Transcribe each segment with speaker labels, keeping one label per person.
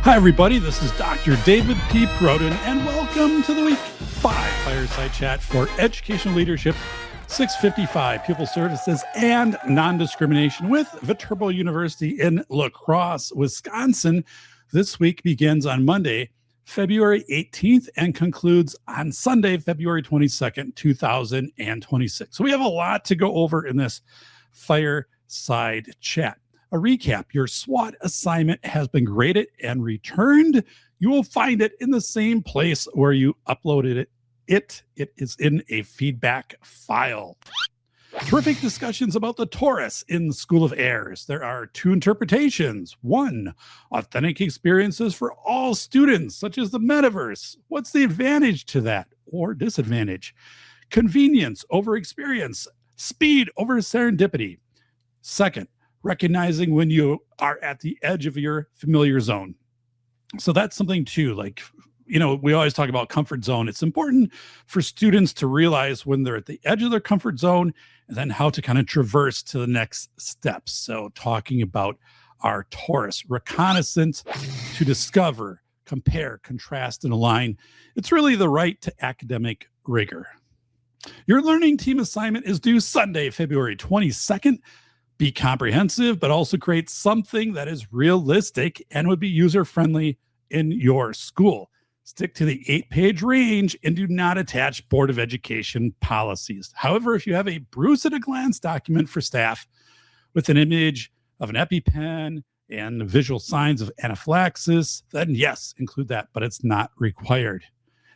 Speaker 1: Hi, everybody. This is Dr. David P. Perrodin, and welcome to the Week 5 Fireside Chat for Educational Leadership 655, Pupil Services and Nondiscrimination with Viterbo University in La Crosse, Wisconsin. This week begins on Monday, February 18th, and concludes on Sunday, February 22nd, 2026. So we have a lot to go over in this Fireside Chat. A recap: your SWOT assignment has been graded and returned. You will find it in the same place where you uploaded it. It is in a feedback file. Terrific discussions about the TORUS in the School of Airs. There are two interpretations. One, authentic experiences for all students, such as the metaverse. What's the advantage to that or disadvantage? Convenience over experience, speed over serendipity. Second, recognizing when you are at the edge of your familiar zone. So that's something too, like, we always talk about comfort zone. It's important for students to realize when they're at the edge of their comfort zone and then how to kind of traverse to the next steps. So talking about our TORUS, reconnaissance to discover, compare, contrast, and align. It's really the right to academic rigor. Your learning team assignment is due Sunday, February 22nd. Be comprehensive, but also create something that is realistic and would be user-friendly in your school. Stick to the 8-page range and do not attach Board of Education policies. However, if you have a Bruce-at-a-glance document for staff with an image of an EpiPen and visual signs of anaphylaxis, then yes, include that, but it's not required.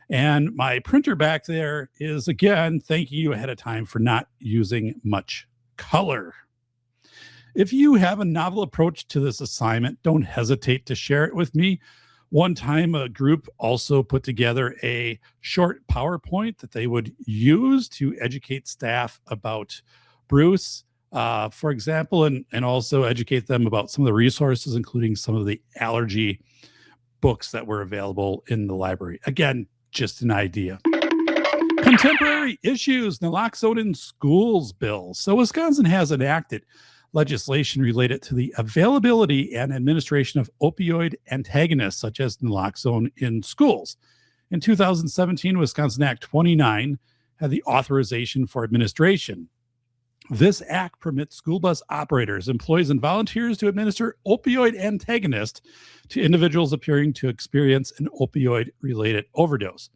Speaker 1: And my printer back there is, again, thanking you ahead of time for not using much color. If you have a novel approach to this assignment, don't hesitate to share it with me. One time, a group also put together a short PowerPoint that they would use to educate staff about Bruce, for example, and also educate them about some of the resources, including some of the allergy books that were available in the library. Again, just an idea. Contemporary issues, Naloxone in schools bill. So Wisconsin has enacted legislation related to the availability and administration of opioid antagonists, such as naloxone, in schools. In 2017, Wisconsin Act 29 had the authorization for administration. This act permits school bus operators, employees, and volunteers to administer opioid antagonist to individuals appearing to experience an opioid-related overdose.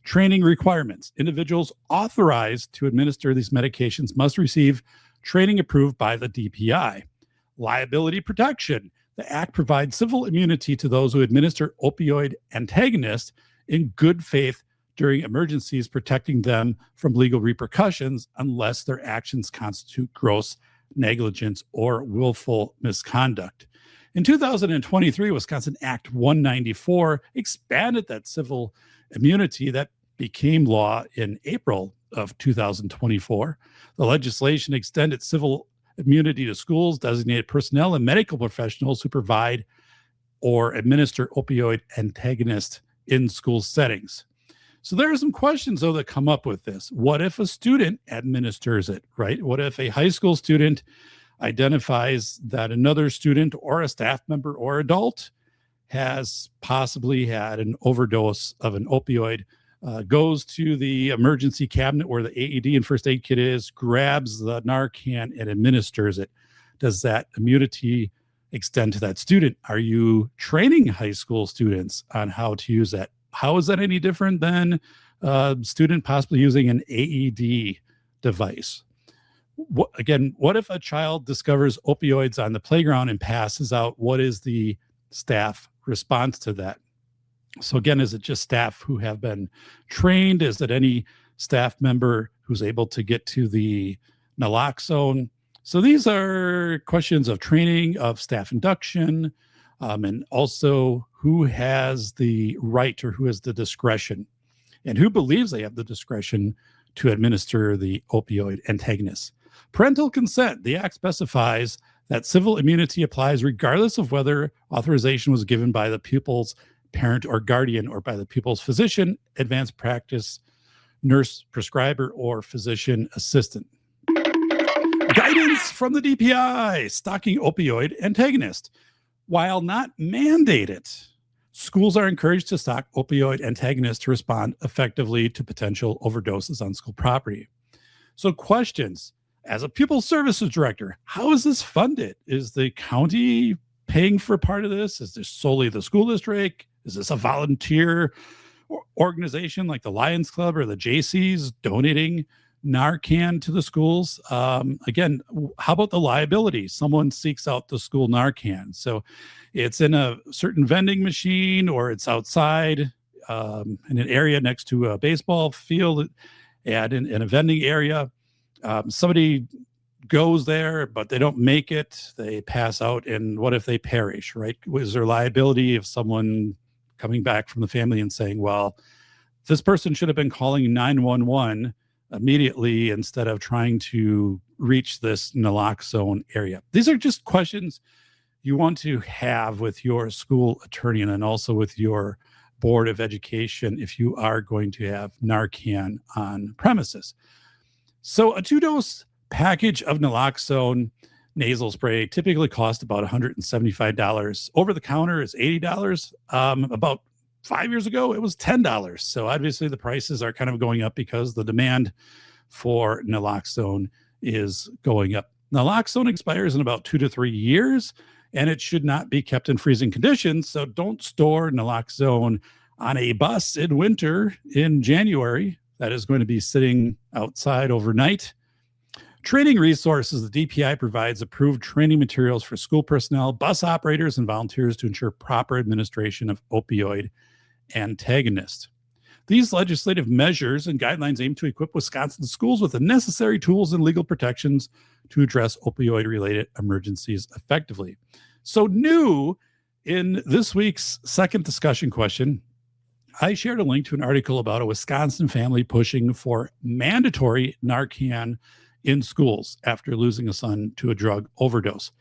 Speaker 1: Training requirements: individuals authorized to administer these medications must receive training approved by the DPI. Liability protection: the act provides civil immunity to those who administer opioid antagonists in good faith during emergencies, protecting them from legal repercussions unless their actions constitute gross negligence or willful misconduct. In 2023, Wisconsin Act 194 expanded that civil immunity that became law in April of 2024. The legislation extended civil immunity to schools, designated personnel, and medical professionals who provide or administer opioid antagonists in school settings. So there are some questions, though, that come up with this. What if a student administers it, right? What if a high school student identifies that another student or a staff member or adult has possibly had an overdose of an opioid, goes to the emergency cabinet where the AED and first aid kit is, grabs the Narcan and administers it? Does that immunity extend to that student? Are you training high school students on how to use that? How is that any different than a student possibly using an AED device? What if a child discovers opioids on the playground and passes out? What is the staff response to that? So again, is it just staff who have been trained? Is it any staff member who's able to get to the naloxone? So these are questions of training, of staff induction, and also who has the right or who has the discretion and who believes they have the discretion to administer the opioid antagonists. Parental consent. The Act specifies that civil immunity applies regardless of whether authorization was given by the pupil's parent or guardian or by the pupil's physician, advanced practice, nurse prescriber, or physician assistant. Guidance from the DPI, stocking opioid antagonist. While not mandated, Schools are encouraged to stock opioid antagonists to respond effectively to potential overdoses on school property. So questions, as a pupil services director, how is this funded? Is the county paying for part of this? Is this solely the school district? Is this a volunteer organization like the Lions Club or the JCs donating Narcan to the schools? Again, how about the liability? Someone seeks out the school Narcan. So it's in a certain vending machine or it's outside in an area next to a baseball field and in a vending area. Somebody goes there, but they don't make it. They pass out. And what if they perish, right? Was there liability if someone coming back from the family and saying, well, this person should have been calling 911 immediately instead of trying to reach this naloxone area? These are just questions you want to have with your school attorney and then also with your board of education if you are going to have Narcan on premises. So a 2-dose package of naloxone nasal spray typically costs about $175. Over the counter is $80. About 5 years ago, it was $10. So obviously the prices are kind of going up because the demand for naloxone is going up. Naloxone expires in about 2 to 3 years, and it should not be kept in freezing conditions. So don't store naloxone on a bus in winter in January that is going to be sitting outside overnight. Training resources. The DPI provides approved training materials for school personnel, bus operators, and volunteers to ensure proper administration of opioid antagonists. These legislative measures and guidelines aim to equip Wisconsin schools with the necessary tools and legal protections to address opioid-related emergencies effectively. So new in this week's second discussion question, I shared a link to an article about a Wisconsin family pushing for mandatory Narcan in schools after losing a son to a drug overdose.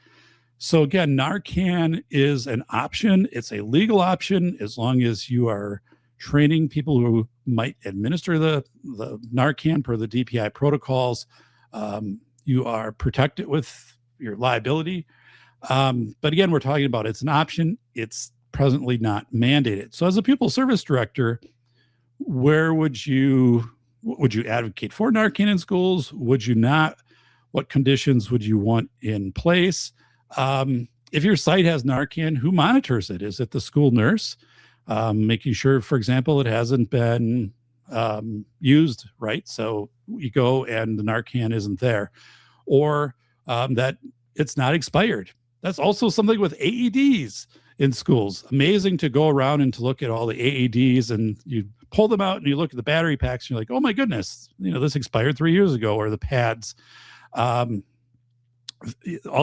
Speaker 1: So again, Narcan is an option. It's a legal option as long as you are training people who might administer the Narcan per the DPI protocols. You are protected with your liability. But again, we're talking about it's an option. It's presently not mandated. So as a pupil service director, where would you advocate for Narcan in schools? Would you not? What conditions would you want in place? If your site has Narcan, who monitors it? Is it the school nurse? Making sure, for example, it hasn't been used, right? So you go and the Narcan isn't there, or that it's not expired. That's also something with AEDs in schools. Amazing to go around and to look at all the AEDs and you pull them out and you look at the battery packs and you're like, oh my goodness, this expired 3 years ago, or the pads. All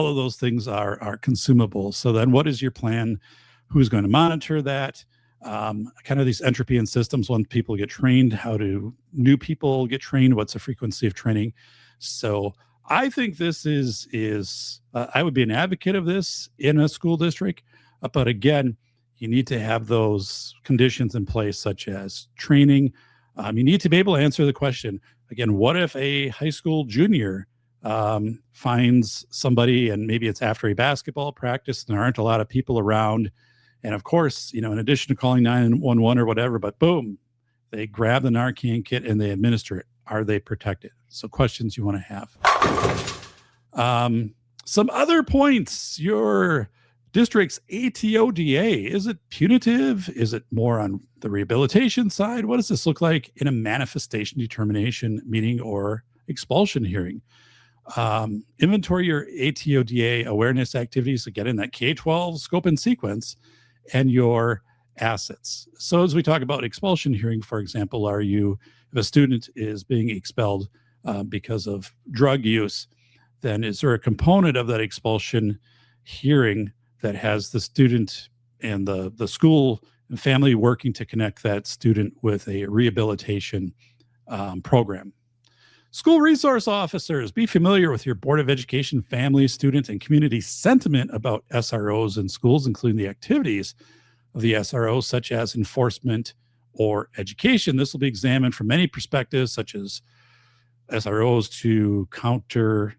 Speaker 1: of those things are consumable. So then what is your plan? Who's going to monitor that? Kind of these entropy in systems, when people get trained, how do new people get trained? What's the frequency of training? So I think this is I would be an advocate of this in a school district. But again, you need to have those conditions in place, such as training. You need to be able to answer the question, again, what if a high school junior finds somebody, and maybe it's after a basketball practice and there aren't a lot of people around. And of course, in addition to calling 911 or whatever, but boom, they grab the Narcan kit and they administer it. Are they protected? So questions you want to have. Some other points, your district's ATODA, is it punitive? Is it more on the rehabilitation side? What does this look like in a manifestation determination meeting or expulsion hearing? Inventory your ATODA awareness activities, again, in that K-12 scope and sequence, and your assets. So as we talk about expulsion hearing, for example, if a student is being expelled because of drug use, then is there a component of that expulsion hearing that has the student and the school and family working to connect that student with a rehabilitation program? School resource officers, be familiar with your Board of Education, family, student, and community sentiment about SROs in schools, including the activities of the SRO, such as enforcement or education. This will be examined from many perspectives, such as SROs to counter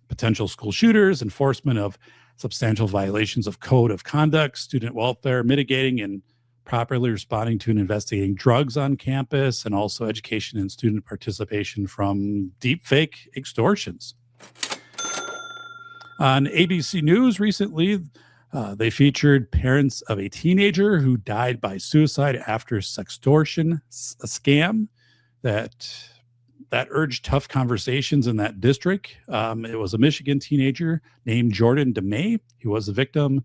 Speaker 1: potential school shooters, enforcement of substantial violations of code of conduct, student welfare, mitigating and properly responding to and investigating drugs on campus, and also education and student participation from deepfake extortions. On ABC News recently, they featured parents of a teenager who died by suicide after sextortion, a scam that urged tough conversations in that district. It was a Michigan teenager named Jordan DeMay. He was a victim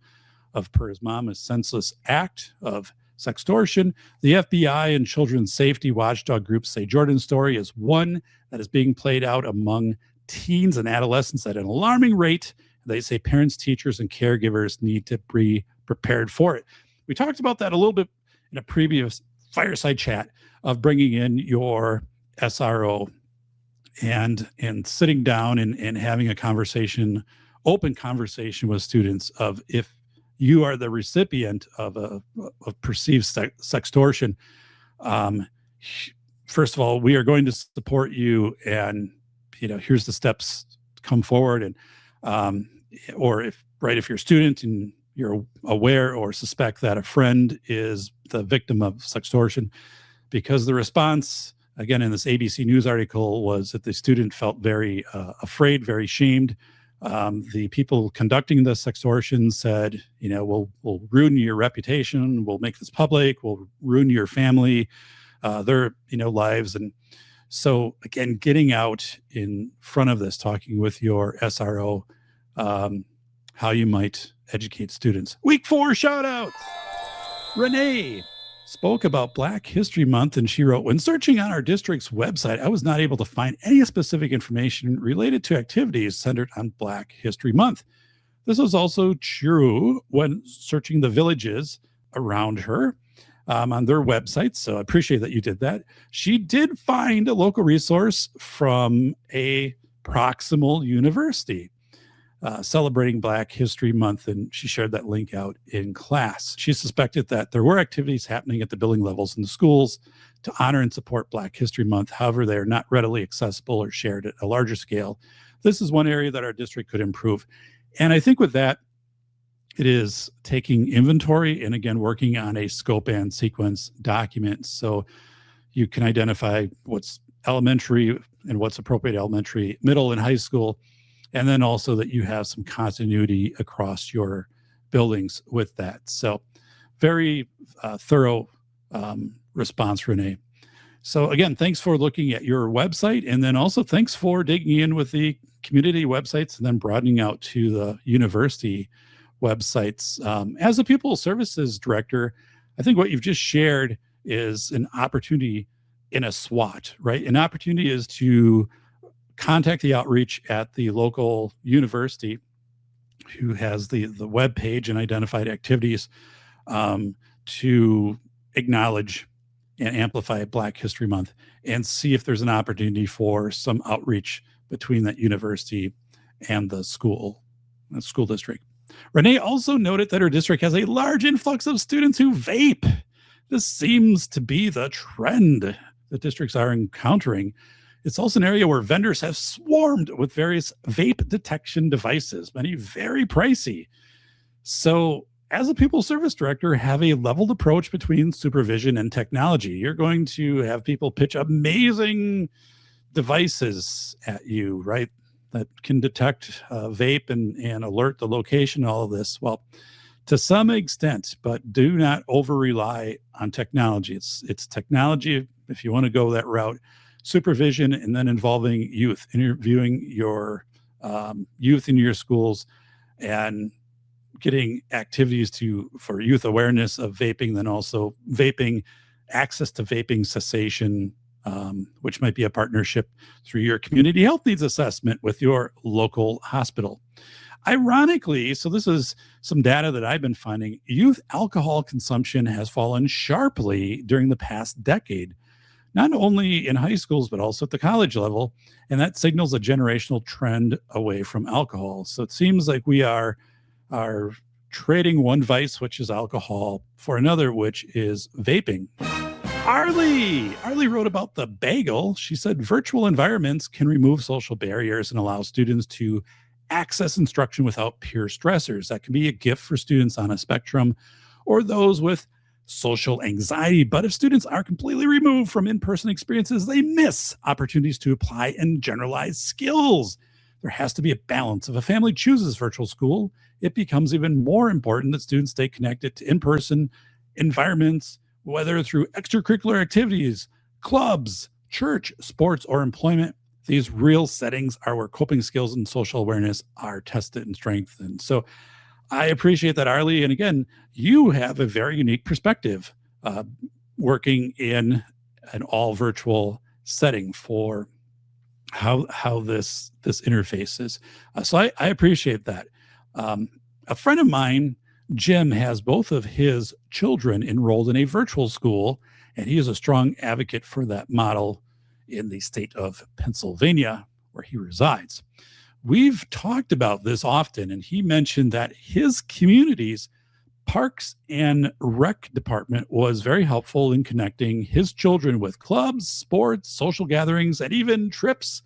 Speaker 1: of, per his mom, a senseless act of sextortion. The FBI and children's safety watchdog groups say Jordan's story is one that is being played out among teens and adolescents at an alarming rate. They say parents, teachers, and caregivers need to be prepared for it. We talked about that a little bit in a previous Fireside Chat of bringing in your SRO and sitting down and having a conversation, open conversation with students of if you are the recipient of perceived sextortion. First of all, we are going to support you, and here's the steps to come forward. And or if you're a student and you're aware or suspect that a friend is the victim of sextortion, because the response, again, in this ABC News article was that the student felt very afraid, very shamed. The people conducting the sextortion said, we'll ruin your reputation, we'll make this public, we'll ruin your family, their lives. And so, again, getting out in front of this, talking with your SRO, how you might educate students. Week 4 shout outs. Renee spoke about Black History Month, and she wrote, when searching on our district's website, I was not able to find any specific information related to activities centered on Black History Month. This was also true when searching the villages around her on their websites, so I appreciate that you did that. She did find a local resource from a proximal university celebrating Black History Month, and she shared that link out in class. She suspected that there were activities happening at the building levels in the schools to honor and support Black History Month. However, they are not readily accessible or shared at a larger scale. This is one area that our district could improve. And I think with that, it is taking inventory and, again, working on a scope and sequence document so you can identify what's elementary and what's appropriate elementary, middle, and high school. And then also that you have some continuity across your buildings with that. So very thorough response, Renee. So again, thanks for looking at your website. And then also thanks for digging in with the community websites and then broadening out to the university websites. As a Pupil Services Director, I think what you've just shared is an opportunity in a SWOT, right? An opportunity is to contact the outreach at the local university who has the web page and identified activities to acknowledge and amplify Black History Month and see if there's an opportunity for some outreach between that university and the school district. Renee also noted that her district has a large influx of students who vape. This seems to be the trend that districts are encountering. It's also an area where vendors have swarmed with various vape detection devices, many very pricey. So as a Pupil Service Director, have a leveled approach between supervision and technology. You're going to have people pitch amazing devices at you, right, that can detect vape and alert the location, all of this. Well, to some extent, but do not over-rely on technology. It's technology, if you want to go that route, supervision, and then involving youth, interviewing your youth in your schools and getting activities for youth awareness of vaping, then also vaping, access to vaping cessation, which might be a partnership through your community health needs assessment with your local hospital. Ironically, so this is some data that I've been finding, youth alcohol consumption has fallen sharply during the past decade, not only in high schools, but also at the college level. And that signals a generational trend away from alcohol. So it seems like we are trading one vice, which is alcohol, for another, which is vaping. Arlie wrote about the Bagel. She said virtual environments can remove social barriers and allow students to access instruction without peer stressors. That can be a gift for students on a spectrum or those with social anxiety. But if students are completely removed from in-person experiences, they miss opportunities to apply and generalize skills. There has to be a balance. If a family chooses virtual school, it becomes even more important that students stay connected to in-person environments, whether through extracurricular activities, clubs, church, sports, or employment. These real settings are where coping skills and social awareness are tested and strengthened. So I appreciate that, Arlie. And again, you have a very unique perspective working in an all virtual setting for how this interfaces. So I appreciate that. A friend of mine, Jim, has both of his children enrolled in a virtual school, and he is a strong advocate for that model in the state of Pennsylvania, where he resides. We've talked about this often, and he mentioned that his community's Parks and Rec department was very helpful in connecting his children with clubs, sports, social gatherings, and even trips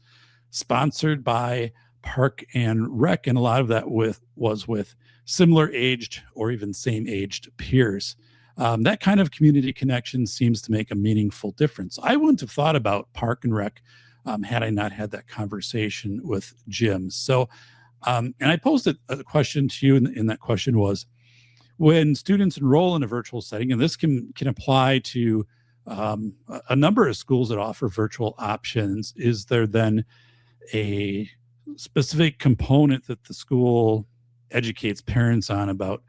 Speaker 1: sponsored by Park and Rec. And a lot of that was with similar aged or even same aged peers. That kind of community connection seems to make a meaningful difference. I wouldn't have thought about Park and Rec had I not had that conversation with Jim. So, and I posed a question to you, and that question was, when students enroll in a virtual setting, and this can apply to a number of schools that offer virtual options, is there then a specific component that the school educates parents on about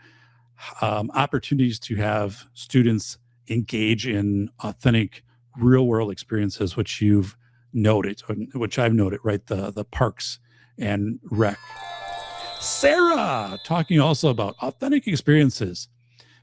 Speaker 1: opportunities to have students engage in authentic real-world experiences, which you've noted, which I've noted, right? The Parks and Rec. Sarah, talking also about authentic experiences.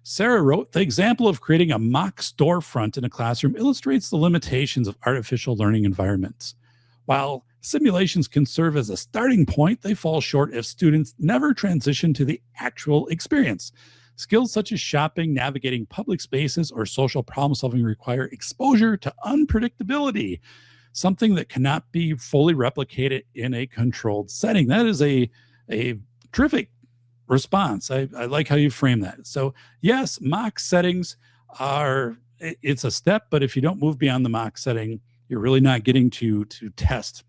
Speaker 1: Sarah wrote, the example of creating a mock storefront in a classroom illustrates the limitations of artificial learning environments. While simulations can serve as a starting point, they fall short if students never transition to the actual experience. Skills such as shopping, navigating public spaces, or social problem solving require exposure to unpredictability, something that cannot be fully replicated in a controlled setting. That is a terrific response. I like how you frame that. So yes, mock settings it's a step, but if you don't move beyond the mock setting, you're really not getting to test.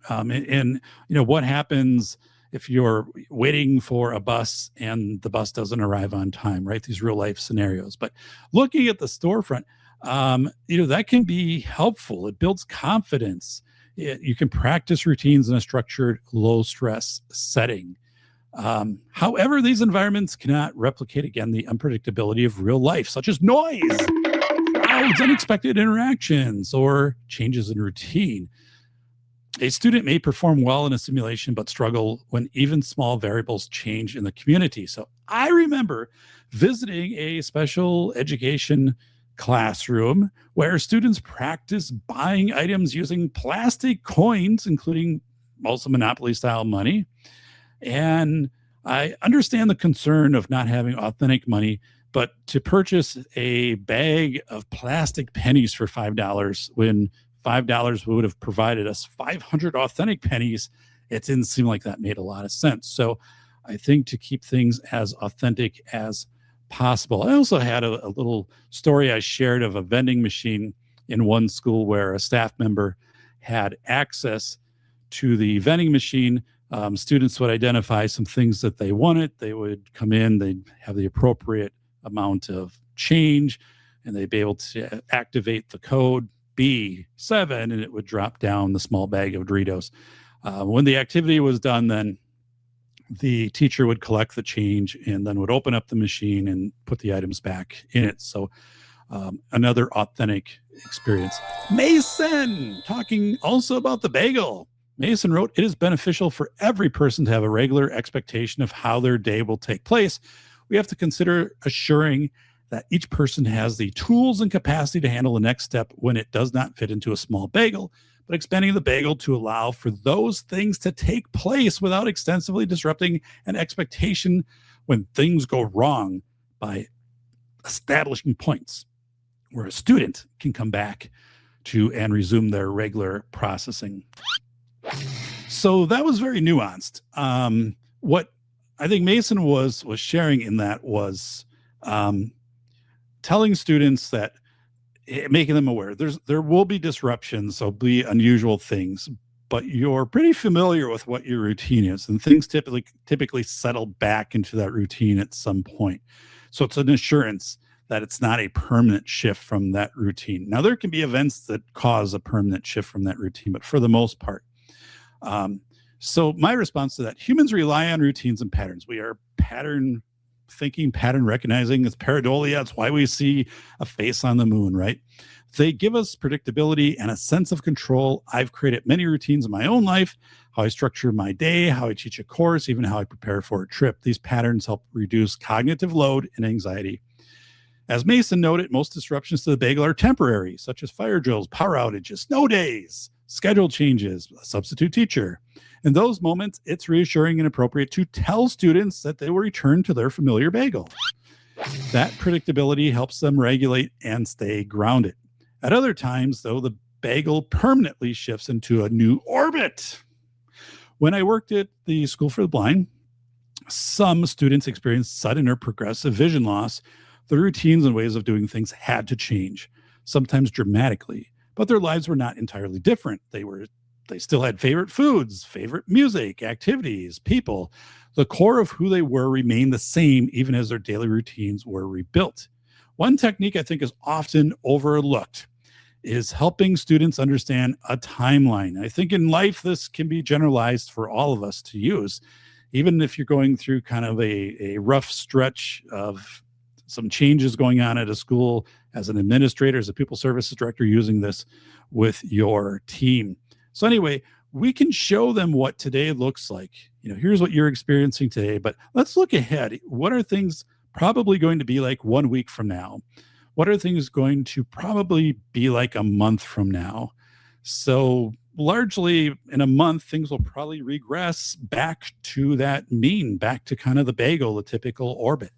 Speaker 1: And what happens if you're waiting for a bus and the bus doesn't arrive on time, right? These real life scenarios. But looking at the storefront, that can be helpful. It builds confidence. You can practice routines in a structured, low stress setting. However, these environments cannot replicate, again, the unpredictability of real life, such as noise, crowds, unexpected interactions, or changes in routine. A student may perform well in a simulation, but struggle when even small variables change in the community. So I remember visiting a special education classroom where students practice buying items using plastic coins, including also Monopoly style money. And I understand the concern of not having authentic money, but to purchase a bag of plastic pennies for $5 when $5 would have provided us 500 authentic pennies, it didn't seem like that made a lot of sense. So I think to keep things as authentic as possible. I also had a little story I shared of a vending machine in one school where a staff member had access to the vending machine. Students would identify some things that they wanted. They would come in, they'd have the appropriate amount of change, and they'd be able to activate the code B7, and it would drop down the small bag of Doritos. When the activity was done, then the teacher would collect the change and then would open up the machine and put the items back in it. So another authentic experience. Mason, talking also about the bagel. Mason wrote, it is beneficial for every person to have a regular expectation of how their day will take place. We have to consider assuring that each person has the tools and capacity to handle the next step when it does not fit into a small bagel, but expanding the bagel to allow for those things to take place without extensively disrupting an expectation when things go wrong by establishing points where a student can come back to and resume their regular processing. So that was very nuanced. What I think Mason was sharing in that was telling students that, making them aware there will be disruptions, there'll be unusual things, but you're pretty familiar with what your routine is, and things typically settle back into that routine at some point. So it's an assurance that it's not a permanent shift from that routine. Now, there can be events that cause a permanent shift from that routine, but for the most part. So my response to that: humans rely on routines and patterns. We are pattern thinking, pattern recognizing. It's pareidolia. It's why we see a face on the moon, right? They give us predictability and a sense of control. I've created many routines in my own life, how I structure my day, how I teach a course, even how I prepare for a trip. These patterns help reduce cognitive load and anxiety. As Mason noted, most disruptions to the bagel are temporary, such as fire drills, power outages, snow days, schedule changes, a substitute teacher. In those moments, it's reassuring and appropriate to tell students that they will return to their familiar bagel. That predictability helps them regulate and stay grounded. At other times, though, the bagel permanently shifts into a new orbit. When I worked at the School for the Blind, some students experienced sudden or progressive vision loss. The routines and ways of doing things had to change, sometimes dramatically, but their lives were not entirely different. They still had favorite foods, favorite music, activities, people. The core of who they were remained the same, even as their daily routines were rebuilt. One technique I think is often overlooked is helping students understand a timeline. I think in life, this can be generalized for all of us to use, even if you're going through kind of a rough stretch of some changes going on at a school as an administrator, as a pupil services director, using this with your team. So anyway, we can show them what today looks like. Here's what you're experiencing today, but let's look ahead. What are things probably going to be like 1 week from now? What are things going to probably be like a month from now? So largely in a month, things will probably regress back to that mean, back to kind of the bagel, the typical orbit.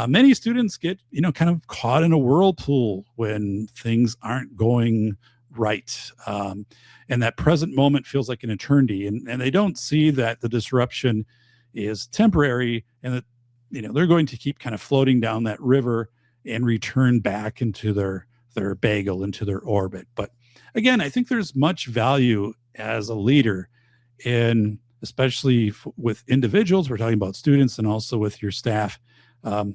Speaker 1: Many students get, kind of caught in a whirlpool when things aren't going right. And that present moment feels like an eternity. And they don't see that the disruption is temporary and that, they're going to keep kind of floating down that river and return back into their bagel, into their orbit. But again, I think there's much value as a leader in, especially with individuals, we're talking about students, and also with your staff.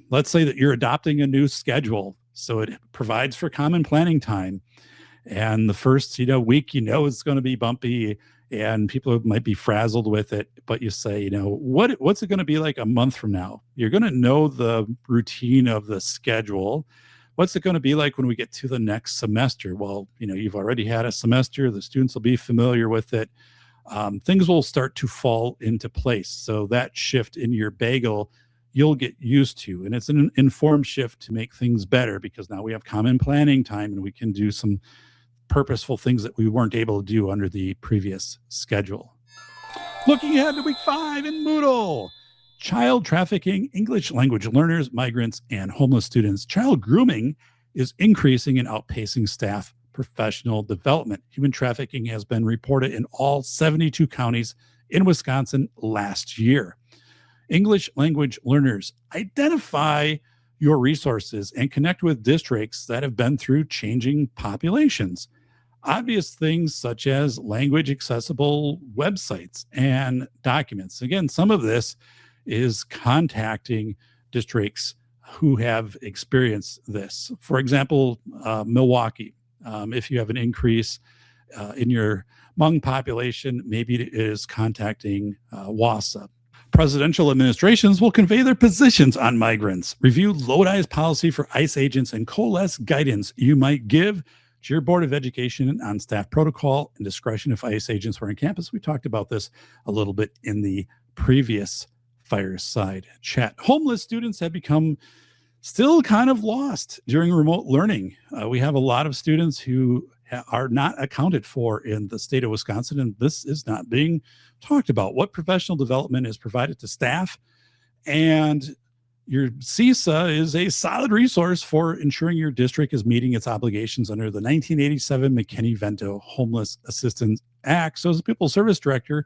Speaker 1: Let's say that you're adopting a new schedule, so it provides for common planning time. And the first, week, it's going to be bumpy and people might be frazzled with it. But you say, what's it going to be like a month from now? You're going to know the routine of the schedule. What's it going to be like when we get to the next semester? Well, you've already had a semester. The students will be familiar with it. Things will start to fall into place. So that shift in your bagel, you'll get used to. And it's an informed shift to make things better, because now we have common planning time and we can do some purposeful things that we weren't able to do under the previous schedule. Looking ahead to week 5 in MOODLE. Child trafficking, English language learners, migrants, and homeless students. Child grooming is increasing and outpacing staff professional development. Human trafficking has been reported in all 72 counties in Wisconsin last year. English language learners, identify your resources and connect with districts that have been through changing populations. Obvious things such as language accessible websites and documents. Again, some of this is contacting districts who have experienced this. For example, Milwaukee, if you have an increase in your Hmong population, maybe it is contacting WASA. Presidential administrations will convey their positions on migrants, review Lodi's policy for ICE agents, and coalesce guidance you might give to your Board of Education on staff protocol and discretion if ICE agents were on campus. We talked about this a little bit in the previous Fireside Chat. Homeless students have become still kind of lost during remote learning. We have a lot of students who are not accounted for in the state of Wisconsin, and this is not being talked about. What professional development is provided to staff? And your CESA is a solid resource for ensuring your district is meeting its obligations under the 1987 McKinney-Vento Homeless Assistance act. So as a Pupil Service Director,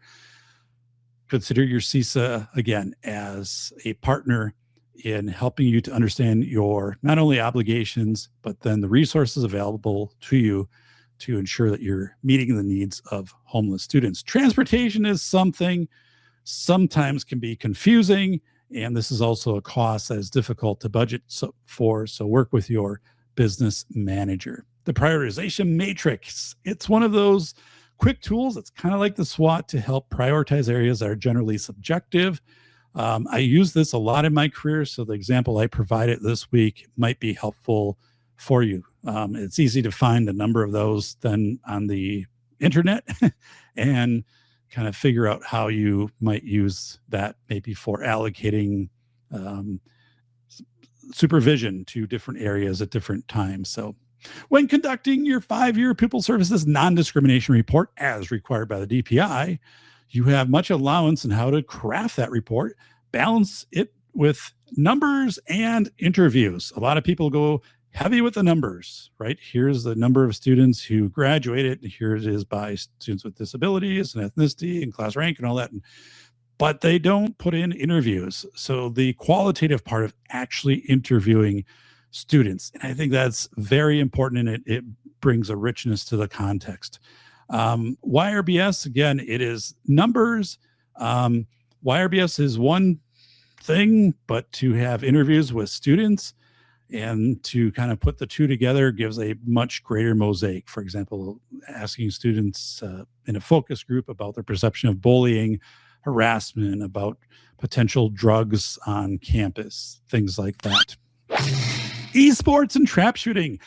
Speaker 1: consider your CESA, again, as a partner in helping you to understand your not only obligations, but then the resources available to you to ensure that you're meeting the needs of homeless students. Transportation is something sometimes can be confusing, and this is also a cost that is difficult to budget for, so work with your business manager. The Prioritization Matrix, it's one of those quick tools. It's kind of like the SWOT to help prioritize areas that are generally subjective. I use this a lot in my career, so the example I provided this week might be helpful for you. It's easy to find a number of those then on the internet and kind of figure out how you might use that maybe for allocating supervision to different areas at different times. So when conducting your 5-year Pupil Services Non-Discrimination Report as required by the DPI, you have much allowance in how to craft that report, balance it with numbers and interviews. A lot of people go heavy with the numbers, right? Here's the number of students who graduated. Here it is by students with disabilities and ethnicity and class rank and all that. But they don't put in interviews. So the qualitative part of actually interviewing students, and I think that's very important, and it brings a richness to the context. YRBS, again, it is numbers. YRBS is one thing, but to have interviews with students and to kind of put the two together gives a much greater mosaic. For example, asking students in a focus group about their perception of bullying, harassment, about potential drugs on campus, things like that. Esports and trap shooting.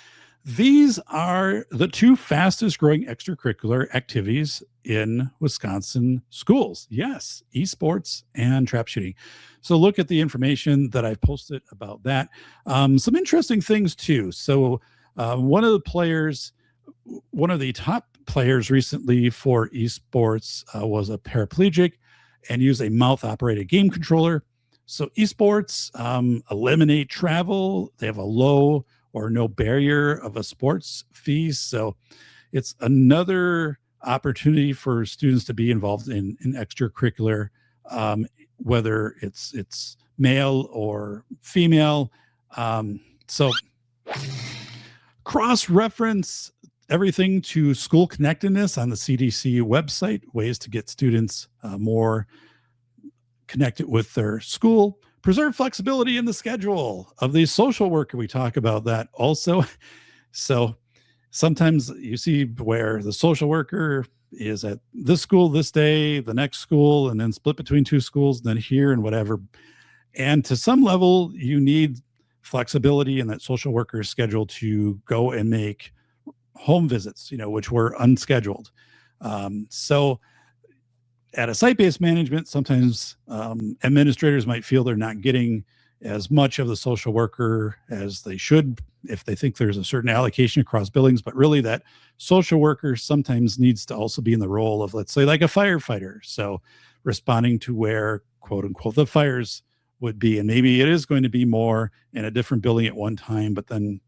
Speaker 1: These are the two fastest growing extracurricular activities in Wisconsin schools. Yes, esports and trap shooting. So look at the information that I've posted about that. Some interesting things too. So one of the top players recently for esports was a paraplegic and used a mouth operated game controller. So esports eliminate travel. They have a low or no barrier of a sports fee. So it's another opportunity for students to be involved in extracurricular, whether it's male or female. So cross-reference everything to school connectedness on the CDC website, ways to get students more connected with their school. Preserve flexibility in the schedule of the social worker. We talk about that also. So sometimes you see where the social worker is at this school this day, the next school, and then split between two schools, and then here and whatever. And to some level, you need flexibility in that social worker's schedule to go and make home visits, which were unscheduled. So at a site-based management, sometimes administrators might feel they're not getting as much of the social worker as they should if they think there's a certain allocation across billings, but really that social worker sometimes needs to also be in the role of, let's say, like a firefighter. So responding to where, quote unquote, the fires would be. And maybe it is going to be more in a different building at one time, but then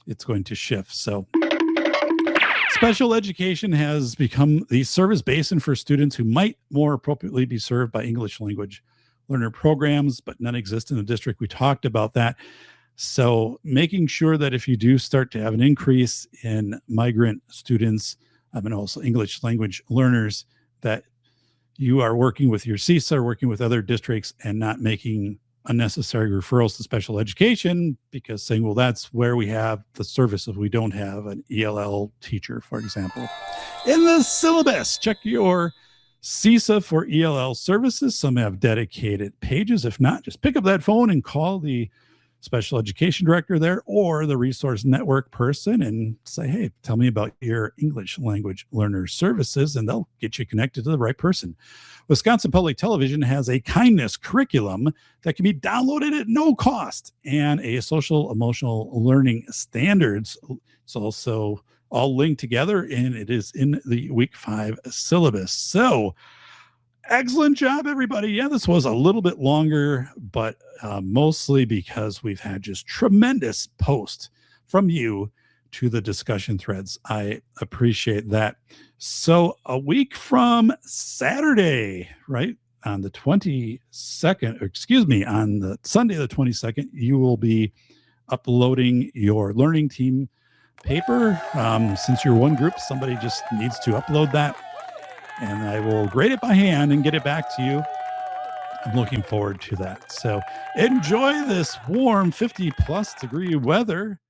Speaker 1: it's going to shift. So special education has become the service basin for students who might more appropriately be served by English language learner programs, but none exist in the district. We talked about that. So making sure that if you do start to have an increase in migrant students and also English language learners, that you are working with your CESA, working with other districts, and not making unnecessary referrals to special education, because saying, well, that's where we have the services. We don't have an ELL teacher, for example. In the syllabus, check your CESA for ELL services. Some have dedicated pages. If not, just pick up that phone and call the special education director there or the resource network person and say, hey, tell me about your English language learner services, and they'll get you connected to the right person. Wisconsin Public Television has a kindness curriculum that can be downloaded at no cost, and a social emotional learning standards. It's also all linked together, and it is in the week 5 syllabus. So excellent job, everybody. Yeah, this was a little bit longer, but mostly because we've had just tremendous posts from you to the discussion threads. I appreciate that. So a week from Saturday, right, on the 22nd, on the Sunday the 22nd, you will be uploading your learning team paper. Since you're one group, somebody just needs to upload that, and I will grade it by hand and get it back to you. I'm looking forward to that. So enjoy this warm 50+ degree weather